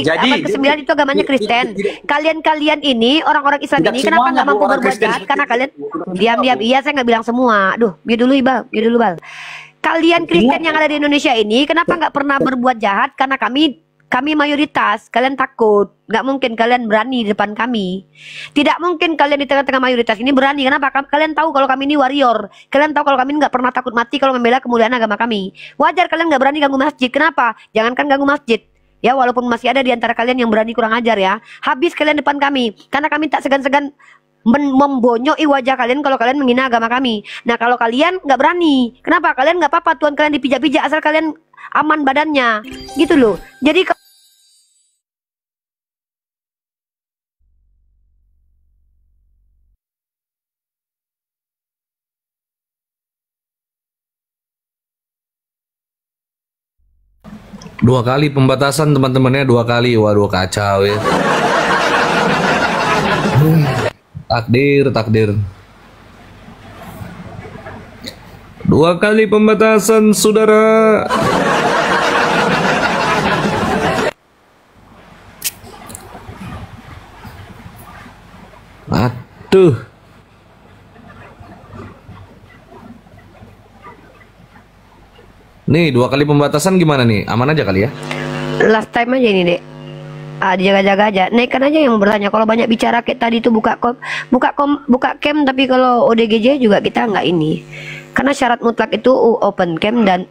abad ke-9 itu agamanya Kristen. Kalian ini orang-orang Islam ini kenapa nggak mampu berbuat jahat? Karena kalian diam-diam. Iya, saya nggak bilang semua. Aduh, mute dulu Bal. Kalian Kristen yang ada di Indonesia ini kenapa nggak pernah berbuat jahat? Karena kami mayoritas, kalian takut. Nggak mungkin kalian berani di depan kami. Tidak mungkin kalian di tengah-tengah mayoritas ini berani. Kenapa? Kalian tahu kalau kami ini warrior. Kalian tahu kalau kami nggak pernah takut mati kalau membela kemuliaan agama kami. Wajar kalian nggak berani ganggu masjid. Kenapa? Jangankan ganggu masjid. Ya, walaupun masih ada di antara kalian yang berani kurang ajar ya. Habis kalian depan kami. Karena kami tak segan-segan membonyoi wajah kalian kalau kalian menghina agama kami. Nah, kalau kalian nggak berani. Kenapa? Kalian nggak apa-apa Tuhan kalian dipijak-pijak asal kalian aman badannya. Gitu loh. Jadi 2 kali pembatasan teman-temannya, 2 kali. Waduh, kacau ya. Takdir. 2 kali pembatasan, saudara. Aduh. Nih 2 kali pembatasan gimana nih? Aman aja kali ya? last time aja ini dek. Dijaga-jaga aja. Naikkan aja yang bertanya. Kalau banyak bicara kayak tadi itu buka cam, tapi kalau ODGJ juga kita nggak ini. Karena syarat mutlak itu open cam dan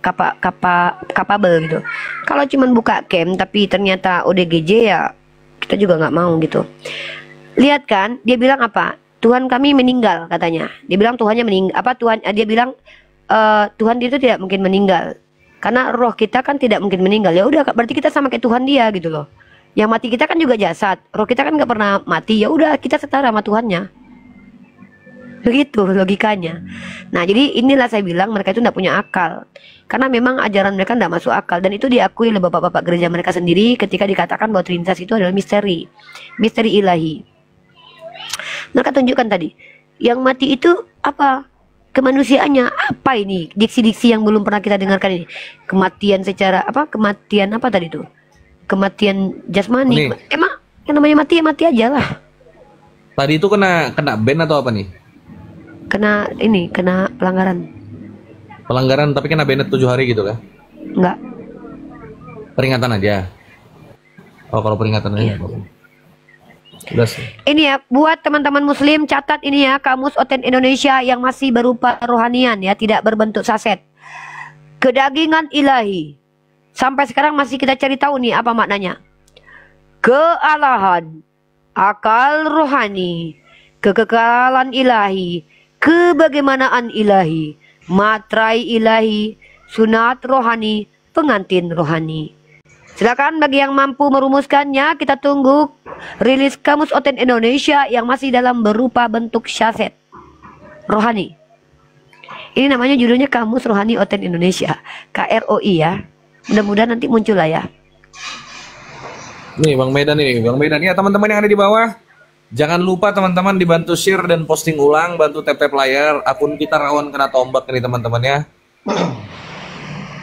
capable gitu. Kalau cuman buka cam tapi ternyata ODGJ ya kita juga nggak mau gitu. Lihat kan, dia bilang apa? Tuhan kami meninggal katanya. Dia bilang Tuhannya meninggal. Dia bilang Tuhan itu tidak mungkin meninggal. Karena roh kita kan tidak mungkin meninggal. Ya udah, berarti kita sama kayak Tuhan dia gitu loh. Yang mati kita kan juga jasad. Roh kita kan nggak pernah mati. Ya udah, kita setara sama Tuhannya. Begitu logikanya. Nah, jadi inilah saya bilang mereka itu nggak punya akal. Karena memang ajaran mereka nggak masuk akal. Dan itu diakui oleh bapak-bapak gereja mereka sendiri ketika dikatakan bahwa Trinitas itu adalah misteri. Misteri ilahi. Mereka tunjukkan tadi. Yang mati itu apa? Kemanusiaannya. Apa ini? Diksi-diksi yang belum pernah kita dengarkan ini. Kematian secara apa? Kematian apa tadi itu? Kematian jasmani. Emang yang namanya mati ya mati aja lah. Tadi itu kena ban atau apa nih? Kena pelanggaran. Pelanggaran tapi kena banned 7 hari gitu kan? Enggak. Peringatan aja. Oh, kalau peringatan aja. Iya. Ini ya buat teman-teman muslim, catat ini ya, Kamus Oten Indonesia yang masih berupa rohanian ya, tidak berbentuk saset. Kedagingan ilahi. Sampai sekarang masih kita cari tahu nih apa maknanya. Kealahan, akal rohani, kekekalan ilahi, kebagaimanaan ilahi, matrai ilahi, sunat rohani, pengantin rohani. Silakan bagi yang mampu merumuskannya, kita tunggu rilis Kamus Oten Indonesia yang masih dalam berupa bentuk syaset rohani. Ini namanya judulnya Kamus Rohani Oten Indonesia, KROI ya. Mudah-mudahan nanti muncul lah ya. Nih Bang Medan ya, teman-teman yang ada di bawah. Jangan lupa teman-teman dibantu share dan posting ulang, bantu tap-tap layar. Akun kita rawan kena tombak nih teman-teman ya.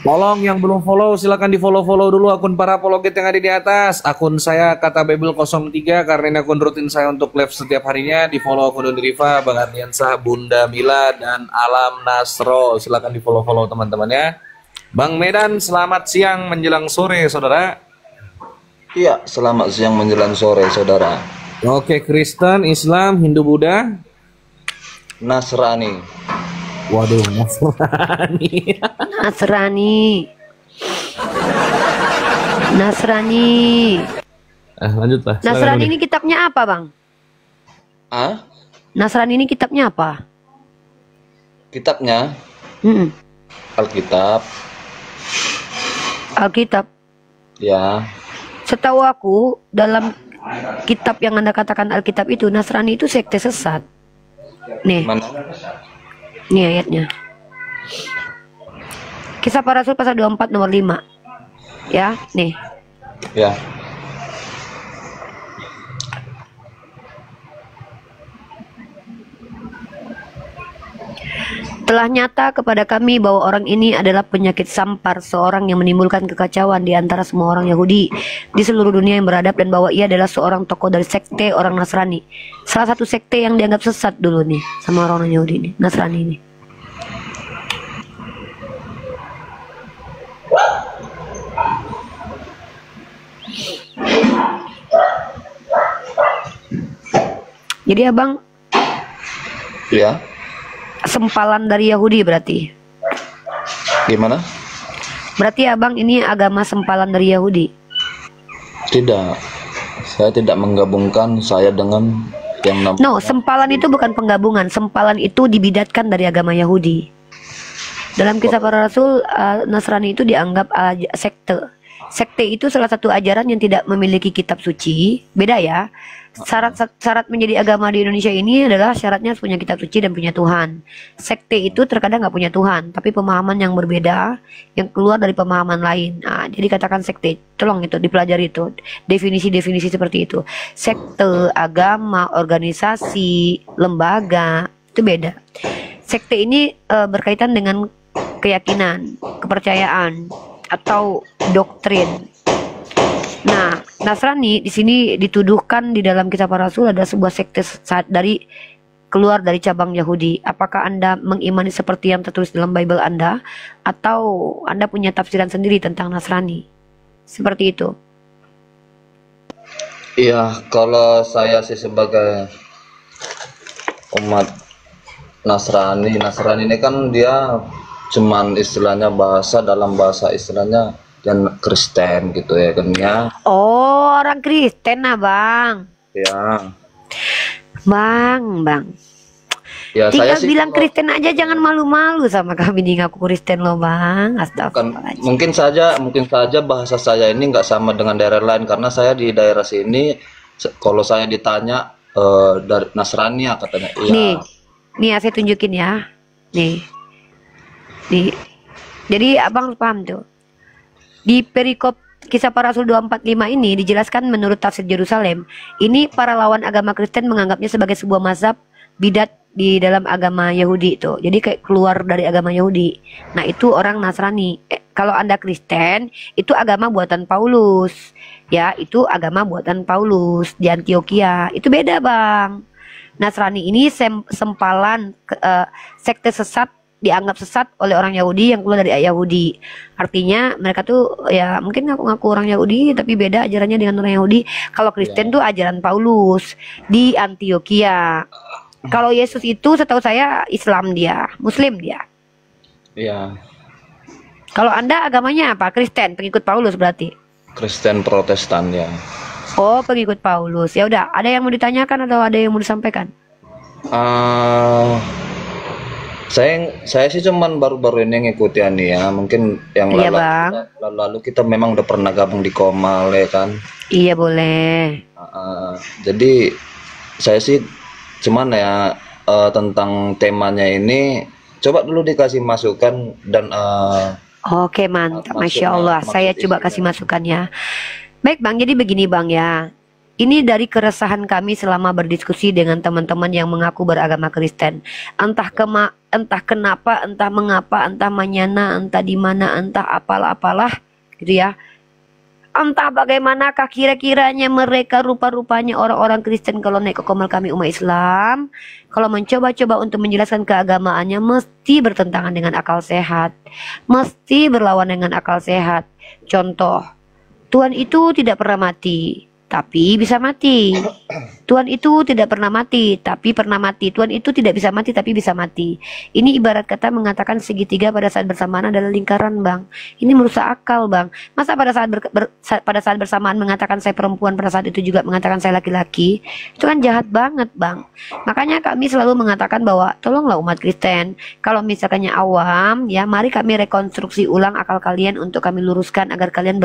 Tolong yang belum follow silahkan di follow dulu akun para apologet yang ada di atas. Akun saya kata Bebel 03 karena ini akun rutin saya untuk live setiap harinya. Di follow akun Don Riva, Bang Ardiansah, Bunda Mila dan Alam Nasro. Silahkan di follow teman-teman ya. Bang Medan, selamat siang menjelang sore saudara. Iya, selamat siang menjelang sore saudara. Oke, Kristen, Islam, Hindu, Buddha, Nasrani. Waduh, Nasrani. Lanjut lah. Nasrani ini kitabnya apa, Bang? Nasrani ini kitabnya apa? Kitabnya? Alkitab. Ya. Setahu aku dalam kitab yang Anda katakan Alkitab itu, Nasrani itu sekte sesat. Nih. Mana? Ini ayatnya. Kisah Para Rasul pasal 24 nomor 5. Ya, nih. Ya. Telah nyata kepada kami bahwa orang ini adalah penyakit sampar, seorang yang menimbulkan kekacauan di antara semua orang Yahudi di seluruh dunia yang beradab, dan bahwa ia adalah seorang tokoh dari sekte orang Nasrani. Salah satu sekte yang dianggap sesat dulu nih sama orang Yahudi ini, Nasrani ini. Jadi abang Ya, sempalan dari Yahudi berarti. gimana? Berarti abang ini agama sempalan dari Yahudi. Tidak, saya tidak menggabungkan saya dengan yang namanya. No, sempalan itu bukan penggabungan. Sempalan itu dibidatkan dari agama Yahudi. Dalam kisah para rasul, Nasrani itu dianggap sekte. Sekte itu salah satu ajaran yang tidak memiliki kitab suci. Beda ya. Syarat menjadi agama di Indonesia ini adalah syaratnya harus punya kitab suci dan punya Tuhan. Sekte itu terkadang nggak punya Tuhan, tapi pemahaman yang berbeda yang keluar dari pemahaman lain. Nah, jadi katakan sekte, tolong itu dipelajari itu definisi-definisi seperti itu. Sekte, agama, organisasi, lembaga itu beda. Sekte ini berkaitan dengan keyakinan, kepercayaan, atau doktrin. Nah, Nasrani di sini dituduhkan di dalam kisah para rasul ada sebuah sekte dari keluar dari cabang Yahudi. Apakah Anda mengimani seperti yang tertulis dalam Bible Anda, atau Anda punya tafsiran sendiri tentang Nasrani? Seperti itu. Iya, kalau saya sih sebagai umat Nasrani ini kan dia cuman istilahnya dalam bahasa istilahnya dan Kristen gitu ya kan ya. Oh, orang Kristen nah bang. Ya. Bang. Ya, Tinggal saya sih bilang Kristen aja, jangan malu-malu sama kami nih ngaku Kristen lo bang. Astagfirullahaladzim. mungkin saja bahasa saya ini nggak sama dengan daerah lain, karena saya di daerah sini kalau saya ditanya dari Nasrani ya katanya iya. Nih ya, saya tunjukin ya. Nih. Jadi abang paham tuh. Di perikop kisah para rasul 245 ini dijelaskan menurut tafsir Yerusalem, ini para lawan agama Kristen menganggapnya sebagai sebuah mazhab bidat di dalam agama Yahudi itu. Jadi kayak keluar dari agama Yahudi. Nah, itu orang Nasrani. Kalau Anda Kristen, itu agama buatan Paulus. Ya, itu agama buatan Paulus di Antioquia. Itu beda, Bang. Nasrani ini sempalan sekte sesat, dianggap sesat oleh orang Yahudi yang keluar dari Yahudi. Artinya mereka tuh ya mungkin ngaku-ngaku orang Yahudi tapi beda ajarannya dengan orang Yahudi. Kalau Kristen tuh ajaran Paulus di Antioquia. Kalau Yesus itu setahu saya Islam, dia Muslim dia. Iya. Kalau Anda agamanya apa? Kristen, pengikut Paulus berarti. Kristen Protestan ya. Oh, pengikut Paulus. Ya udah, ada yang mau ditanyakan atau ada yang mau disampaikan? Saya sih cuman baru-baru ini ngikutin ya, mungkin yang Iya, Bang. lalu kita memang udah pernah gabung di Komal ya kan. Iya, boleh. Jadi saya sih cuman ya tentang temanya ini coba dulu dikasih masukan dan Oke, mantap. Masya Allah. Saya coba kasih masukan ya. Baik, Bang. Jadi begini, Bang ya. Ini dari keresahan kami selama berdiskusi dengan teman-teman yang mengaku beragama Kristen. Entah kenapa, entah mengapa, entah manyana, entah di mana, entah apalah gitu ya. Entah bagaimanakah kira-kiranya mereka rupa-rupanya orang-orang Kristen kalau naik ke Komal kami umat Islam, kalau mencoba-coba untuk menjelaskan keagamaannya mesti bertentangan dengan akal sehat, mesti berlawan dengan akal sehat. Contoh, Tuhan itu tidak pernah mati, tapi bisa mati. Tuhan itu tidak pernah mati, tapi pernah mati. Tuhan itu tidak bisa mati, tapi bisa mati. Ini ibarat kata mengatakan segitiga pada saat bersamaan adalah lingkaran, Bang. Ini merusak akal, Bang. Masa pada saat bersamaan mengatakan saya perempuan, pada saat itu juga mengatakan saya laki-laki? Itu kan jahat banget, Bang. Makanya kami selalu mengatakan bahwa tolonglah umat Kristen, kalau misalkannya awam, ya mari kami rekonstruksi ulang akal kalian untuk kami luruskan agar kalian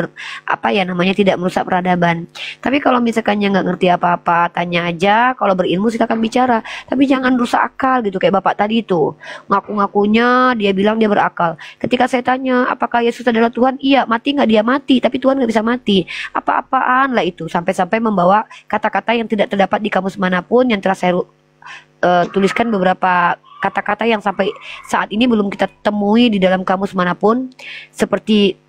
tidak merusak peradaban. Tapi kalau misalkannya nggak ngerti apa-apa, tanya aja. Kalau berilmu silakan bicara, tapi jangan rusak akal gitu. Kayak bapak tadi itu ngaku-ngakunya dia bilang dia berakal. Ketika saya tanya apakah Yesus adalah Tuhan, iya. Mati nggak? Dia mati, tapi Tuhan nggak bisa mati. Apa-apaan lah itu, sampai-sampai membawa kata-kata yang tidak terdapat di kamus manapun yang telah saya tuliskan beberapa kata-kata yang sampai saat ini belum kita temui di dalam kamus manapun, seperti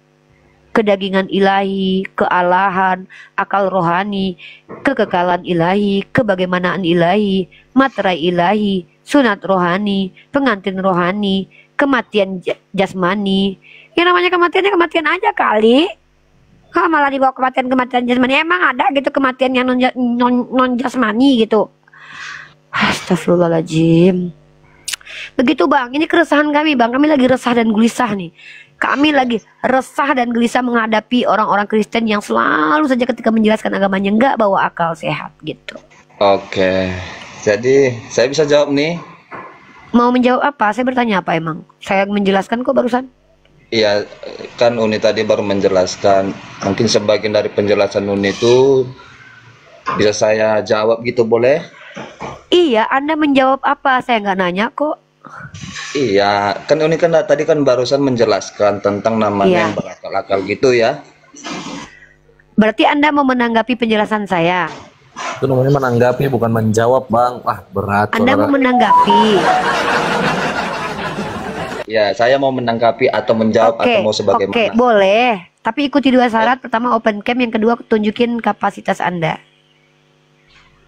kedagingan ilahi, kealahan, akal rohani, kekekalan ilahi, kebagaimanaan ilahi, materai ilahi, sunat rohani, pengantin rohani, kematian jasmani. Yang namanya kematiannya kematian aja kali. Malah dibawa kematian jasmani. Emang ada gitu kematian yang non jasmani gitu. Astagfirullahaladzim. Begitu bang, ini keresahan kami bang. Kami lagi resah dan gelisah nih. Kami lagi resah dan gelisah menghadapi orang-orang Kristen yang selalu saja ketika menjelaskan agamanya nggak bawa akal sehat gitu. Oke, jadi saya bisa jawab nih. Mau menjawab apa? Saya bertanya apa emang? Saya menjelaskan kok barusan. Iya, kan Uni tadi baru menjelaskan. Mungkin sebagian dari penjelasan Uni itu bisa saya jawab gitu, boleh? Iya, Anda menjawab apa? Saya nggak nanya kok. Iya, kan Uni kan tadi kan barusan menjelaskan tentang namanya yang berakal-akal gitu ya. Berarti Anda mau menanggapi penjelasan saya? Itu namanya menanggapi, bukan menjawab bang. Wah berat. Anda mau menanggapi? Ya, saya mau menanggapi atau menjawab atau mau sebagaimana. Oke, boleh. Tapi ikuti dua syarat. Pertama open cam, yang kedua tunjukin kapasitas Anda.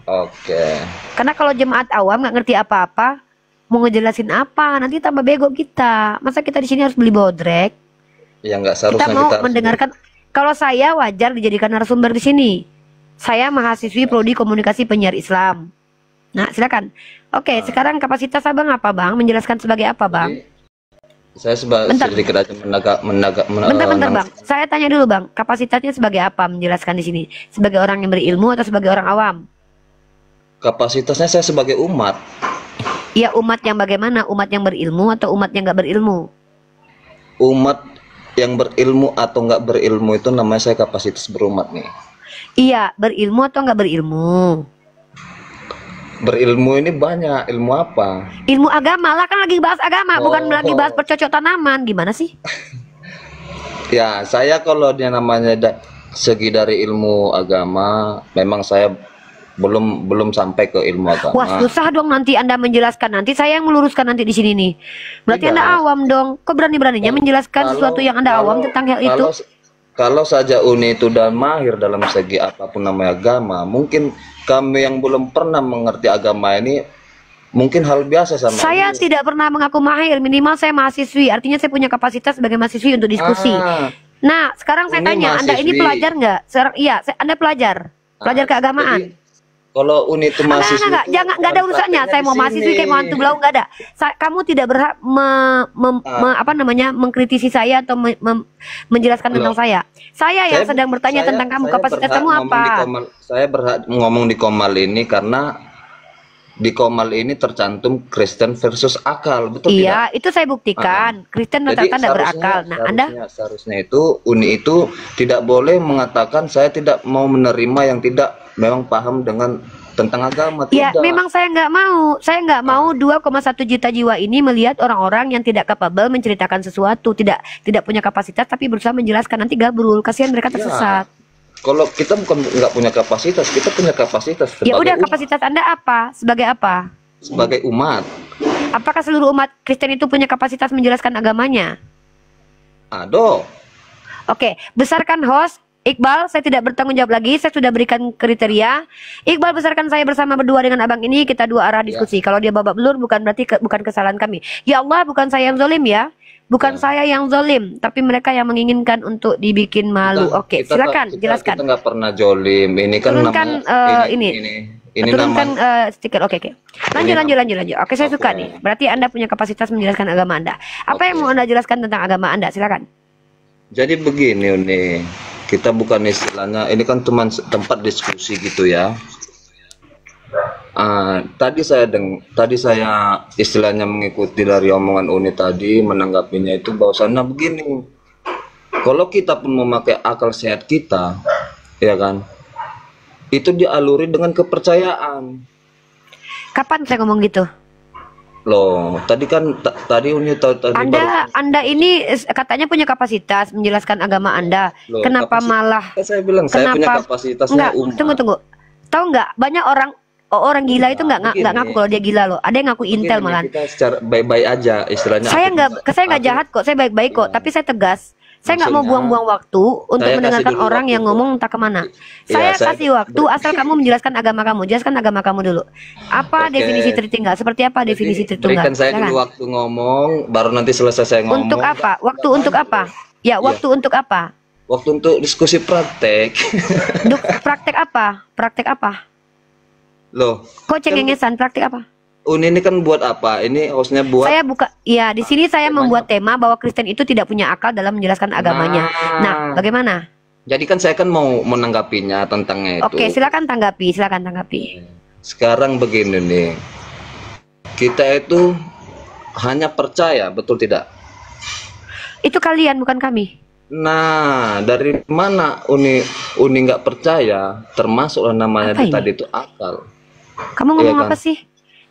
Oke. Karena kalau jemaat awam nggak ngerti apa-apa, mau ngejelasin apa? Nanti tambah bego kita. Masa kita di sini harus beli bodrek? Ya nggak seharusnya Kita mau kita mendengarkan. Kalau saya wajar dijadikan narasumber di sini. Saya mahasiswi prodi komunikasi penyiar Islam. Nah, silakan. Oke, sekarang kapasitas abang apa bang? Menjelaskan sebagai apa bang? Saya sedikit aja Bentar bang, saya tanya dulu bang, kapasitasnya sebagai apa menjelaskan di sini? Sebagai orang yang berilmu atau sebagai orang awam? Kapasitasnya saya sebagai umat. Iya, umat yang bagaimana? Umat yang berilmu atau umat yang nggak berilmu? Umat yang berilmu atau nggak berilmu itu namanya saya kapasitas berumat nih. Iya, berilmu atau nggak berilmu? Berilmu ini banyak, ilmu apa? Ilmu agama lah, kan lagi bahas agama, bukan lagi bahas bercocok tanaman. Gimana sih? Ya, saya kalau dia namanya segi dari ilmu agama, memang saya belum sampai ke ilmu agama. Wah, susah dong nanti Anda menjelaskan. Nanti saya yang meluruskan nanti di sini nih. Berarti Anda awam dong. Kok berani-beraninya menjelaskan sesuatu yang Anda awam tentang hal itu? Kalau saja Uni itu udah mahir dalam segi apapun namanya agama, mungkin kami yang belum pernah mengerti agama ini mungkin hal biasa sama saya ini. Tidak pernah mengaku mahir, minimal saya mahasiswi, artinya saya punya kapasitas sebagai mahasiswi untuk diskusi. Nah, sekarang saya tanya, Anda ini pelajar nggak? Iya, Anda pelajar keagamaan. Jadi, kalau Uni itu mahasiswi, nggak ada urusannya. Saya mau mahasiswi kayak mau hantu belau, nggak ada. Kamu tidak berhak mengkritisi saya atau menjelaskan tentang saya. Saya yang sedang bertanya tentang kamu, kapasitas kamu apa? Saya berhak ngomong di Komal ini karena di Komal ini tercantum Kristen versus akal, betul iya, tidak? Itu saya buktikan. Kristen rata-rata tidak berakal. Nah, seharusnya itu Uni itu tidak boleh mengatakan saya tidak mau menerima yang tidak memang paham dengan tentang agama. Ya, memang saya nggak mau. Saya nggak mau 2,1 juta jiwa ini melihat orang-orang yang tidak kapabel menceritakan sesuatu, tidak punya kapasitas tapi berusaha menjelaskan, nanti gabrul, kasihan mereka tersesat. Kalau kita bukan nggak punya kapasitas, kita punya kapasitas. Ya udah, kapasitas Anda apa? Sebagai apa? Sebagai umat. Apakah seluruh umat Kristen itu punya kapasitas menjelaskan agamanya? Aduh. Oke, besarkan host. Iqbal, saya tidak bertanggung jawab lagi. Saya sudah berikan kriteria. Iqbal, besarkan saya bersama berdua dengan abang ini. Kita dua arah diskusi. Kalau dia babak belur, bukan berarti bukan kesalahan kami. Ya Allah, bukan saya yang zalim ya. Bukan saya yang zalim, tapi mereka yang menginginkan untuk dibikin malu. Oke, silakan jelaskan. Kita nggak pernah zalim. Ini kan turunkan ini turunkan stiker. Oke. Lanjut. Oke, saya suka nih. Berarti Anda punya kapasitas menjelaskan agama Anda. Apa yang mau Anda jelaskan tentang agama Anda? Silakan. Jadi begini nih, kita bukan istilahnya, ini kan cuma tempat diskusi gitu ya. Tadi saya istilahnya mengikuti dari omongan Uni tadi, menanggapinya itu bahwasannya begini. Kalau kita pun memakai akal sehat kita, ya kan, itu dialuri dengan kepercayaan. Kapan saya ngomong gitu? Loh, tadi Uni Anda ini katanya punya kapasitas menjelaskan agama Anda. Loh, kenapa malah? Saya bilang saya punya kapasitasnya umat. Tunggu. Tahu nggak? Banyak orang Oh, orang gila itu nggak begini. ngaku kalau dia gila loh. Ada yang ngaku intel Begini, malahan. kita secara baik-baik aja istilahnya. Saya aku nggak jahat kok, saya baik-baik kok. Iya. Tapi saya tegas. Saya nggak mau Maksudnya, buang-buang waktu untuk saya kasih mendengarkan dulu orang waktu yang itu. ngomong entah kemana. Iya, Saya saya kasih waktu asal kamu menjelaskan agama kamu. Jelaskan agama kamu dulu. Apa Oke. definisi Tritunggal? Seperti apa Jadi, definisi Tritunggal? berikan saya Silakan. dulu waktu ngomong, baru nanti selesai saya ngomong. Untuk apa? Waktu untuk apa? Ya, Iya. waktu untuk apa? Waktu untuk diskusi praktek. Praktek apa? Praktek apa? Loh, Kok cengengesan? Praktek apa? Uni ini kan buat apa? Ini hostnya buat. Saya buka, ya di sini saya temanya membuat tema bahwa Kristen itu tidak punya akal dalam menjelaskan agamanya. Nah, bagaimana? Jadi kan saya kan mau menanggapinya tentangnya itu. Oke, silakan tanggapi. Sekarang begini nih, kita itu hanya percaya, betul tidak? Itu kalian bukan kami. Nah, dari mana Uni nggak percaya? Termasuklah namanya Apa ini? tadi itu akal. Kamu ngomong Iya kan? apa sih?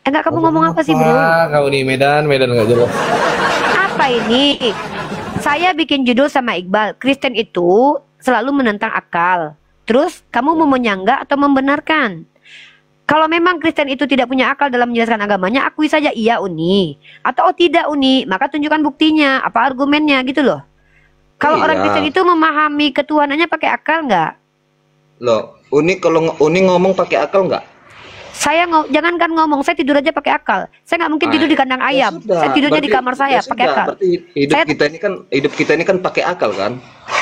Enggak, kamu ngomong apa sih, bro? Kau nih Medan nggak jelas. Apa ini? Saya bikin judul sama Iqbal, Kristen itu selalu menentang akal. Terus kamu mau menyanggah atau membenarkan? Kalau memang Kristen itu tidak punya akal dalam menjelaskan agamanya, akui saja iya Uni. Atau oh tidak Uni, maka tunjukkan buktinya, apa argumennya gitu loh. Kalau orang Iya. Kristen itu memahami ketuhanannya pakai akal nggak? Loh, kalau Uni ngomong pakai akal nggak? Jangankan ngomong, saya tidur aja pakai akal. Saya nggak mungkin tidur di kandang Ya ayam. sudah, Saya tidurnya di berarti- kamar saya ya pakai sudah, akal. Berarti hidup kita ini kan pakai akal kan?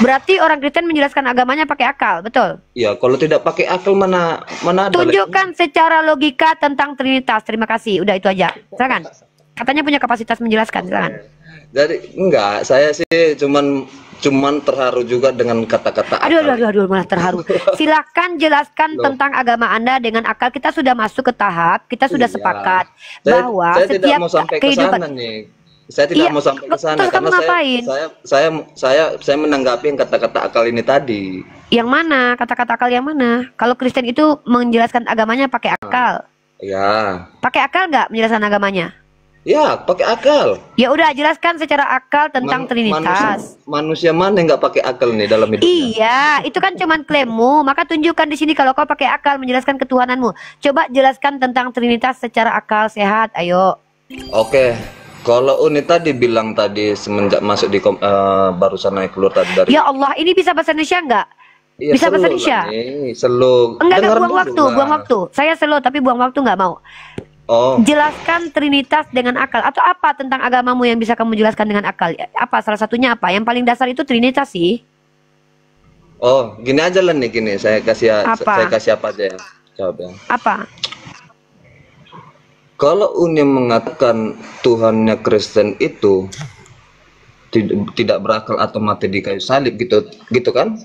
Berarti orang Kristen menjelaskan agamanya pakai akal, betul? Ya, kalau tidak pakai akal mana ada. Tunjukkan secara logika tentang Trinitas. Terima kasih. Udah itu aja. Silakan. Katanya punya kapasitas menjelaskan. Silakan. Jadi enggak, saya sih cuman terharu juga dengan kata-kata akal. Aduh, malah terharu. Silakan jelaskan Loh. tentang agama Anda dengan akal. Kita sudah masuk ke tahap, kita sudah Iya. sepakat Saya bahwa tidak setiap mau sampai ke kehidupan. sana nih. Saya tidak Iya, mau sampai ke sana terus kamu karena ngapain? saya menanggapi yang kata-kata akal ini tadi. Yang mana? Kata-kata akal yang mana? Kalau Kristen itu menjelaskan agamanya pakai akal. Ya. Pakai akal nggak menjelaskan agamanya? Ya, pakai akal. Ya udah, jelaskan secara akal tentang Trinitas. Manusia mana yang nggak pakai akal nih dalam hidupnya? Iya, itu kan cuman klaimmu. Maka tunjukkan di sini kalau kau pakai akal menjelaskan ketuhananmu. Coba jelaskan tentang Trinitas secara akal sehat. Ayo. Oke. Kalau Uni tadi bilang tadi semenjak masuk di barusan naik keluar tadi dari. Ya Allah, ini bisa bahasa Indonesia nggak? Iya, bisa bahasa slow Indonesia? lah nih, slow. Enggak, Dengar buang dulu waktu, lah. buang waktu. Saya slow tapi buang waktu nggak mau. Oh, Jelaskan Trinitas dengan akal. Atau apa tentang agamamu yang bisa kamu jelaskan dengan akal? Apa salah satunya apa? Yang paling dasar itu Trinitas sih. oh, gini aja lah nih gini. Saya kasih Apa? apa aja ya. Jawabnya. Apa? Kalau Uni mengatakan Tuhannya Kristen itu tidak berakal atau mati di kayu salib gitu kan?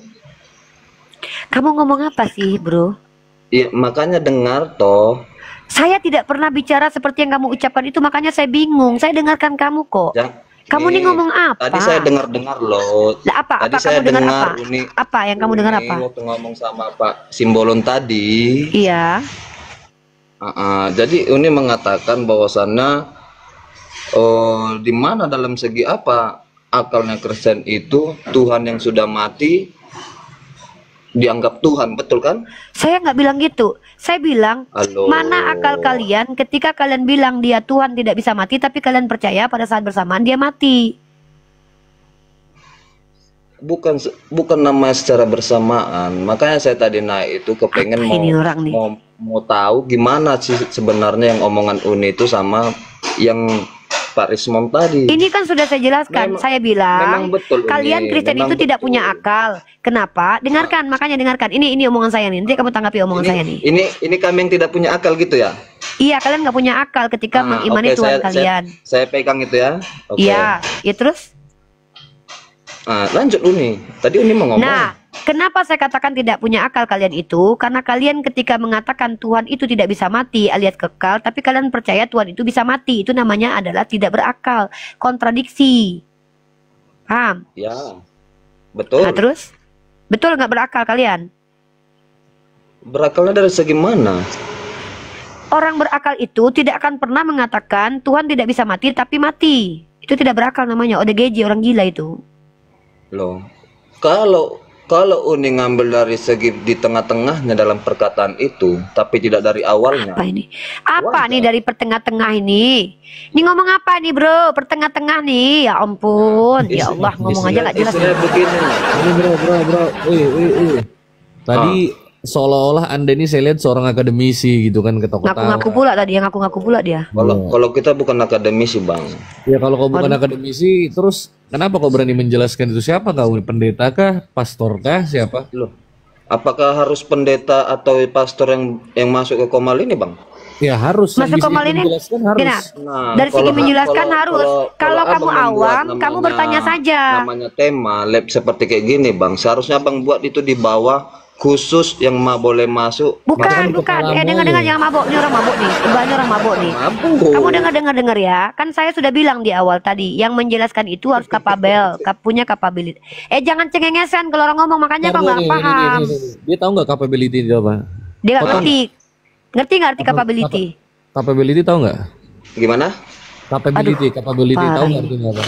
Kamu ngomong apa sih, bro? Iya, makanya dengar toh. Saya tidak pernah bicara seperti yang kamu ucapkan itu, makanya saya bingung. Saya dengarkan kamu kok. Kamu nih ngomong apa? Tadi saya dengar loh. Lah, apa? Tadi Apa saya kamu dengar dengar apa? Uni. Apa yang kamu dengar apa? Waktu ngomong sama Pak Simbolon tadi. Iya. Jadi Uni mengatakan bahwasannya di mana dalam segi apa akalnya Kristen itu Tuhan yang sudah mati dianggap Tuhan, betul kan? Saya nggak bilang gitu. Saya bilang, Halo. mana akal kalian ketika kalian bilang dia Tuhan tidak bisa mati, tapi kalian percaya pada saat bersamaan dia mati. Bukan nama secara bersamaan. Makanya saya tadi naik itu kepengen Apa ini orang nih? mau tahu gimana sih sebenarnya yang omongan Uni itu sama yang Pak Rismon tadi. Ini kan sudah saya jelaskan. Saya bilang, memang betul kalian ini, Kristen memang itu tidak betul. punya akal. Kenapa? Dengarkan, makanya dengarkan. Ini omongan saya nih. Nanti kamu tanggapi omongan saya nih. Ini kami yang tidak punya akal gitu ya? Iya, kalian nggak punya akal ketika mengimani oke, Tuhan kalian. Saya pegang itu ya. Oke. Iya, ya terus. Lanjut Uni. Tadi Uni mau ngomong. Nah, kenapa saya katakan tidak punya akal kalian itu? Karena kalian ketika mengatakan Tuhan itu tidak bisa mati alias kekal, tapi kalian percaya Tuhan itu bisa mati. Itu namanya adalah tidak berakal, kontradiksi. Paham? Ya, betul. Nah, terus? Betul nggak berakal kalian? Berakalnya dari segi mana? Orang berakal itu tidak akan pernah mengatakan Tuhan tidak bisa mati tapi mati. Itu tidak berakal namanya. ODGJ, orang gila itu. Loh, kalau Kalau Uni ngambil dari segi di tengah-tengahnya dalam perkataan itu, tapi tidak dari awalnya. Apa ini? Apa nih dari pertengah-tengah ini? Ini ngomong apa nih bro? Pertengah-tengah nih. Ya ampun. Ya Allah, ngomong aja gak jelas. Istilah begini. Ini bro. Tadi seolah-olah Anda ini saya lihat seorang akademisi gitu kan, ketawa-ketawa. Ngaku-ngaku pula tadi, yang ngaku-ngaku pula dia. Kalau kita bukan akademisi, Bang. Ya kalau kau bukan akademisi, terus kenapa kau berani menjelaskan itu? Siapa kau? Pendeta kah? Pastor kah? Siapa? Loh, apakah harus pendeta atau pastor yang masuk ke Komal ini, Bang? Ya harus. Masuk Komal ini, menjelaskan harus. Nah, dari segi menjelaskan harus. Kalau kamu awam, kamu bertanya saja. Namanya tema lab seperti kayak gini, Bang. Seharusnya Bang buat itu di bawah khusus yang boleh masuk. Bukan. Dengar jangan mabuk. Ini orang mabuk nih. Mbaknya orang mabuk nih. Kamu dengar ya. Kan saya sudah bilang di awal tadi, yang menjelaskan itu harus kapabel, punya capability. Jangan cengengesan kalau orang ngomong, makanya kau nggak paham. Dia tahu nggak capability itu apa? Dia nggak ngerti. Ngerti nggak arti capability? Capability tahu nggak? Gimana? Capability tahu nggak artinya apa?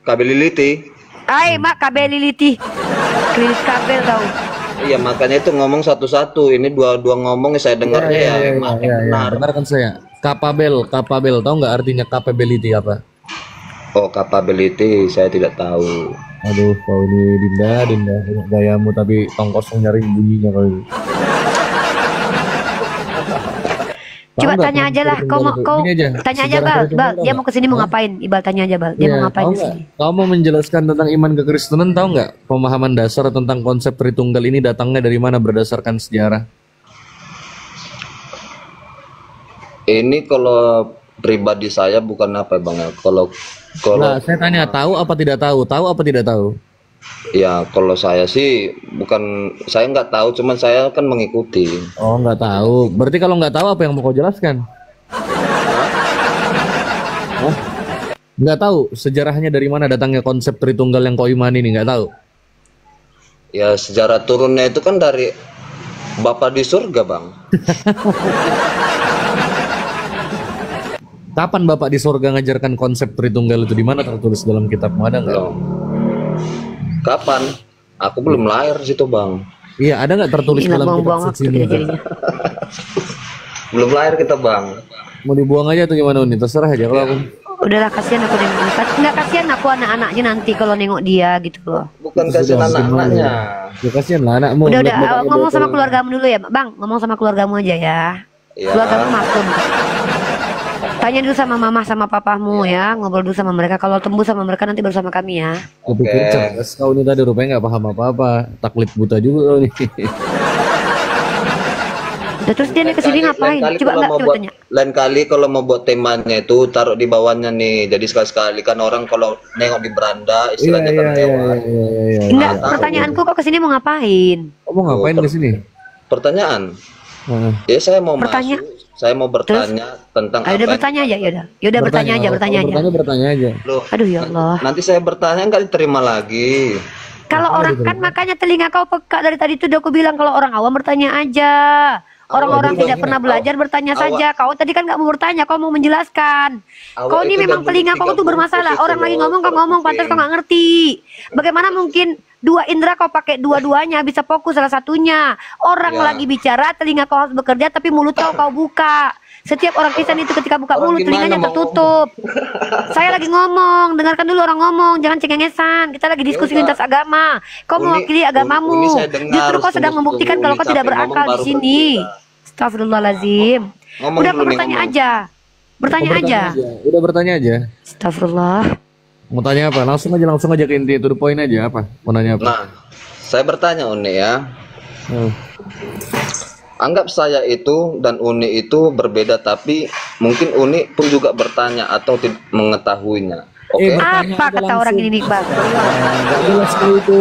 Capability. Mak capability. Kredit kabel tahu. Iya, makanya itu ngomong satu-satu. Ini dua ngomong saya dengarnya ya. Benar. Dengarkan saya. Capable tahu nggak artinya capability apa? Oh, capability saya tidak tahu. Aduh, kau ini Dinda gayamu tapi tong kosong nyari bunyinya kau ini. Coba tanya aja lah, kau tanya aja Bal, dia mau kesini mau ngapain? Ibal tanya aja Bal, dia mau ngapain kesini? Kau mau menjelaskan tentang iman kekristenan, tahu nggak pemahaman dasar tentang konsep Tritunggal ini datangnya dari mana berdasarkan sejarah? Ini kalau pribadi saya bukan apa Bang ya. Kalau nah, saya tanya tahu apa tidak tahu? Tahu apa tidak tahu? Ya kalau saya sih saya nggak tahu, cuman saya kan mengikuti. Oh nggak tahu, berarti kalau nggak tahu apa yang mau kau jelaskan? Nggak tahu sejarahnya dari mana datangnya konsep Tritunggal yang kau imani ini, nggak tahu? Ya sejarah turunnya itu kan dari Bapa di surga Bang. Kapan Bapak di surga ngajarkan konsep Tritunggal itu, di mana tertulis dalam kitabmu, ada nggak? Kapan? Aku belum lahir situ Bang. Iya, ada nggak tertulis dalam kitab suci ini? Belum lahir kita Bang. Mau dibuang aja tuh gimana nih? Terserah aja kalau aku. Udahlah, kasihan aku nengok. Nggak kasihan aku anak-anaknya nanti kalau nengok dia gitu loh. Bukan kasihan anak-anaknya. Ya kasihan lah anakmu. Udah ngomong sama keluargamu dulu ya Bang. Ngomong sama keluargamu aja ya. Keluargamu maklum. Tanya dulu sama mama sama papamu ya, ngobrol dulu sama mereka. Kalau tembus sama mereka nanti bersama kami ya. Aku pikir cerdas kau ini tadi, rupanya nggak paham apa-apa, taklid buta juga kau nih. Terus dia nih kesini ngapain? Coba tanya. Lain kali kalau mau buat temanya itu taruh di bawahnya nih. Jadi sekali-sekali kan orang kalau nengok di beranda istilahnya kan lewat. Enggak, pertanyaanku kok kesini mau ngapain? Kau mau ngapain kesini? Pertanyaan? Ya saya mau masuk. Saya mau bertanya tentang apa? Udah bertanya aja, yaudah bertanya aja. Bertanya aja. Loh, aduh ya Allah. Nanti saya bertanya nggak diterima lagi. Kalau orang kan makanya telinga kau peka dari tadi tuh udah aku bilang kalau orang awam bertanya aja. Orang-orang tidak pernah belajar bertanya saja. Kau tadi kan nggak mau bertanya, kau mau menjelaskan. Kau ini memang telinga kau tuh bermasalah. Orang lagi ngomong kau ngomong, pantas kau nggak ngerti. Bagaimana mungkin dua indera kau pakai dua-duanya bisa fokus salah satunya? Orang lagi bicara, telinga kau harus bekerja, tapi mulut kau buka. Setiap orang Kristen itu ketika buka mulut telinganya tertutup. Saya lagi ngomong, dengarkan dulu orang ngomong, jangan cengengesan. Kita lagi diskusi lintas agama. Kau mewakili agamamu. Justru kau sedang membuktikan kalau kau tidak berakal di sini. Astagfirullahaladzim. Udah kau bertanya aja. Bertanya aja. Udah bertanya aja. Astagfirullah. Mau tanya apa? Langsung aja ke inti, to the point aja apa? Mau nanya apa? Nah, saya bertanya Uni ya. Anggap saya itu dan Uni itu berbeda, tapi mungkin Uni pun juga bertanya atau mengetahuinya. Oke. Apa kata orang ini Bang? Enggak jelas itu.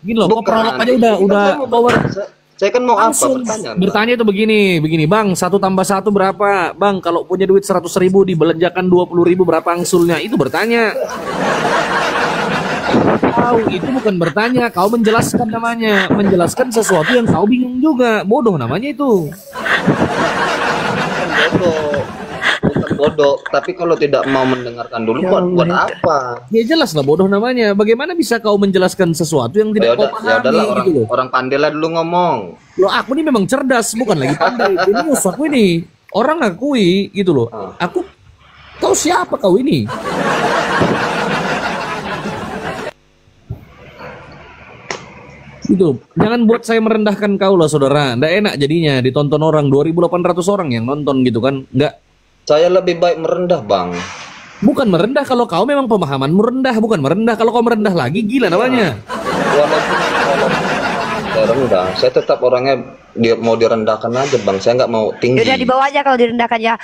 Gini loh, kok prolog aja udah power. Saya kan mau langsung apa bertanya itu begini Bang, 1 tambah 1 berapa? Bang, kalau punya duit 100.000 dibelanjakan 20.000 berapa angsulnya? Itu bertanya. Kau itu bukan bertanya, kau menjelaskan namanya. Menjelaskan sesuatu yang kau bingung juga. Bodoh namanya itu. bukan bodoh, tapi kalau tidak mau mendengarkan dulu buat apa? Ya jelas lah bodoh namanya. Bagaimana bisa kau menjelaskan sesuatu yang tidak kau Ya pahami udahlah, orang gitu loh. orang pandai lah dulu ngomong. Loh aku ini memang cerdas, bukan lagi pandai. Jenius aku ini. Orang ngakui gitu loh. Aku, kau siapa kau ini? Gitu. Jangan buat saya merendahkan kau lah saudara. Nggak enak jadinya ditonton orang 2.800 orang yang nonton gitu kan. Nggak. Saya lebih baik merendah, Bang. Bukan merendah kalau kau memang pemahamanmu rendah. Bukan merendah kalau kau merendah lagi, gila namanya. Walaupun saya rendah, saya tetap orangnya mau direndahkan aja, Bang. Saya nggak mau tinggi. Udah di bawah aja kalau direndahkan ya.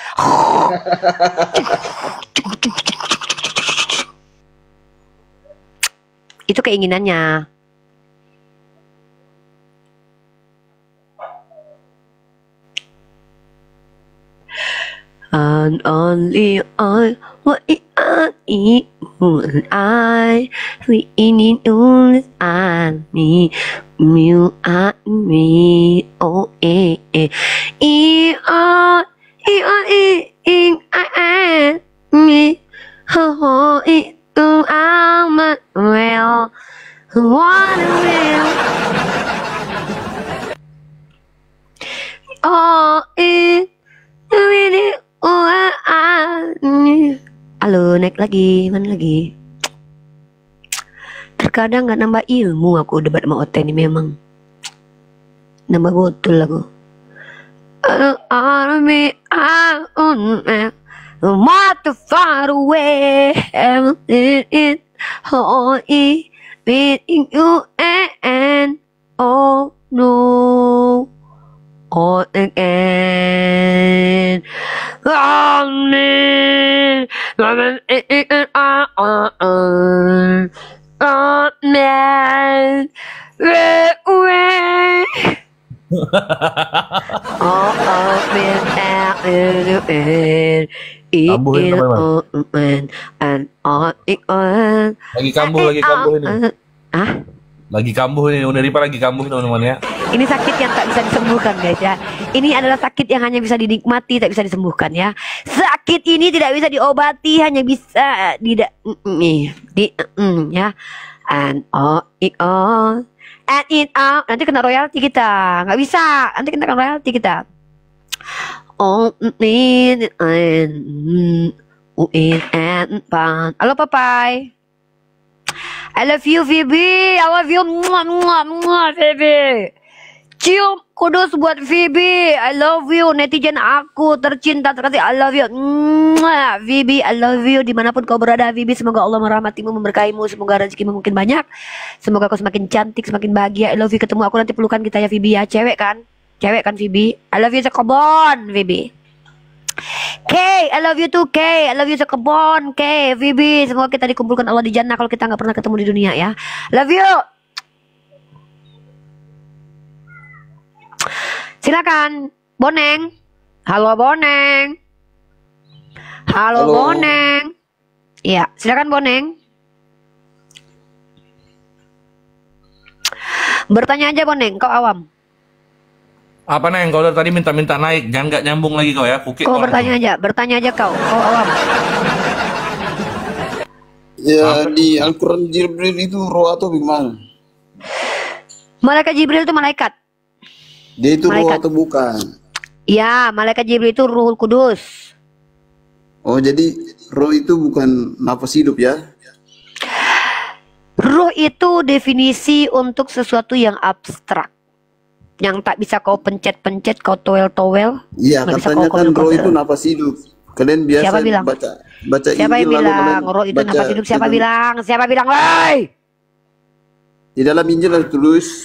Itu keinginannya. And only I, what I, we in us and me, you and me, oh I, me, oh it, I'm well, what will, oh it, it. Halo, naik lagi, mana lagi? Terkadang nggak nambah ilmu aku debat sama Ote ini memang. Nambah botol aku. What the far away, it oh it you and oh no. On again, Lagi kambuh ini. Ah? Lagi kambuh nih, Uneripa lagi kambuh teman-teman ya. Ini sakit yang tak bisa disembuhkan guys ya. Ini adalah sakit yang hanya bisa dinikmati, tak bisa disembuhkan ya. Sakit ini tidak bisa diobati, hanya bisa ya. And it all, and it out. Nanti kena royalti kita, nggak bisa. Nanti kena royalti kita. Halo papai. I love you Phoebe, I love you, Phoebe. Cium kudus buat Phoebe, I love you, netizen aku tercinta terkasih, I love you, Phoebe, I love you, dimanapun kau berada Phoebe, semoga Allah merahmatimu, memberkaimu, semoga rezekimu makin banyak, semoga kau semakin cantik, semakin bahagia, I love you, ketemu aku nanti pelukan kita ya Phoebe ya, cewek kan Phoebe, I love you sekebon Phoebe. Kay, I love you too Kay, I love you sekebon Kay, Phoebe, semoga kita dikumpulkan Allah di jannah kalau kita nggak pernah ketemu di dunia ya. Love you. Silakan, Boneng. Halo Boneng. Halo Boneng. Iya, silakan Boneng. Bertanya aja Boneng, kau awam. Apa Neng, kau dari tadi minta-minta naik, jangan nggak nyambung lagi kau ya, kukik. Kau bertanya aja kau awam. Ya di Al-Quran Jibril itu roh atau bagaimana? Malaikat Jibril itu malaikat. Dia itu roh Malaikat. atau bukan? Ya, malaikat Jibril itu Ruhul Kudus. Oh jadi roh itu bukan nafas hidup ya? Ruh itu definisi untuk sesuatu yang abstrak, yang tak bisa kau pencet-pencet, kau towel-towel. Iya Nggak bisa katanya kau kan roh kodel-kodel. itu nafas hidup. Kalian biasa Siapa bilang? baca Siapa yang Injil, lalu bilang kalian roh itu baca nafas hidup? Siapa itu. bilang? Siapa bilang? Woi! Di dalam Injil ada tulis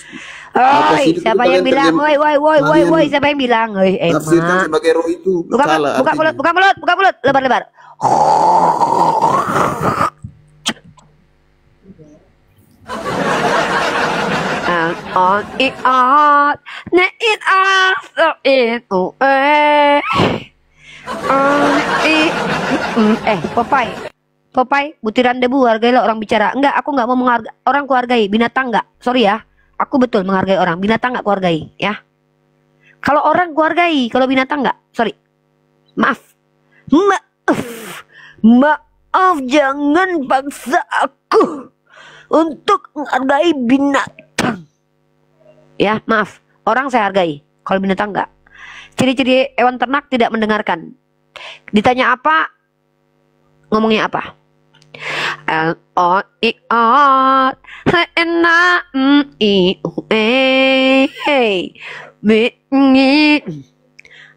nafas Woi! hidup itu Siapa yang kalian bilang? Woi! kalian Siapa yang bilang? Woi, tafsirkan Mak. sebagai roh itu Buka salah buka mulut, artinya. buka mulut, lebar-lebar. And on it out, na it out, so it away. Popeye, butiran debu, hargailah orang bicara. Enggak, aku nggak mau menghargai orang, kuhargai binatang nggak. Sorry ya, aku betul menghargai orang, binatang nggak kuhargai ya. Kalau orang kuhargai, kalau binatang nggak. Sorry, maaf. Maaf, maaf, jangan paksa aku untuk menghargai binatang. Ya, maaf, orang saya hargai, kalau binatang enggak. Ciri-ciri hewan ternak tidak mendengarkan. Ditanya apa, ngomongnya apa? L O I O H N A M I U E B N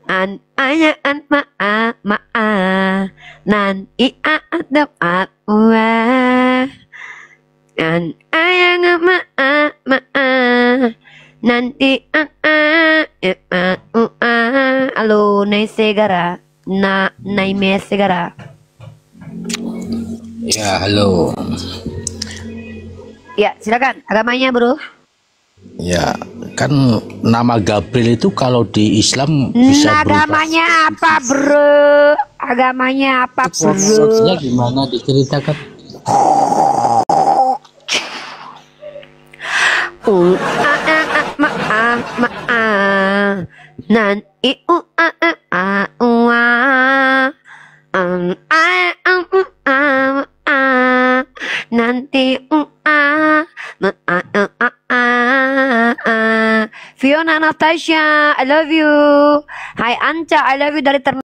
an aya an ma a nan I a d a wa an aya ma a nanti a u a alo nai segara na nai me segara. Ya, halo. Ya, silakan. Agamanya, Bro? Ya, kan nama Gabriel itu kalau di Islam bisa berubah. Agamanya apa, Bro? Agamanya apa, Bro? Maksudnya gimana diceritakan? Nan I U A U A nanti Fiona Natasha, I love you. Hai Anca, I love you dari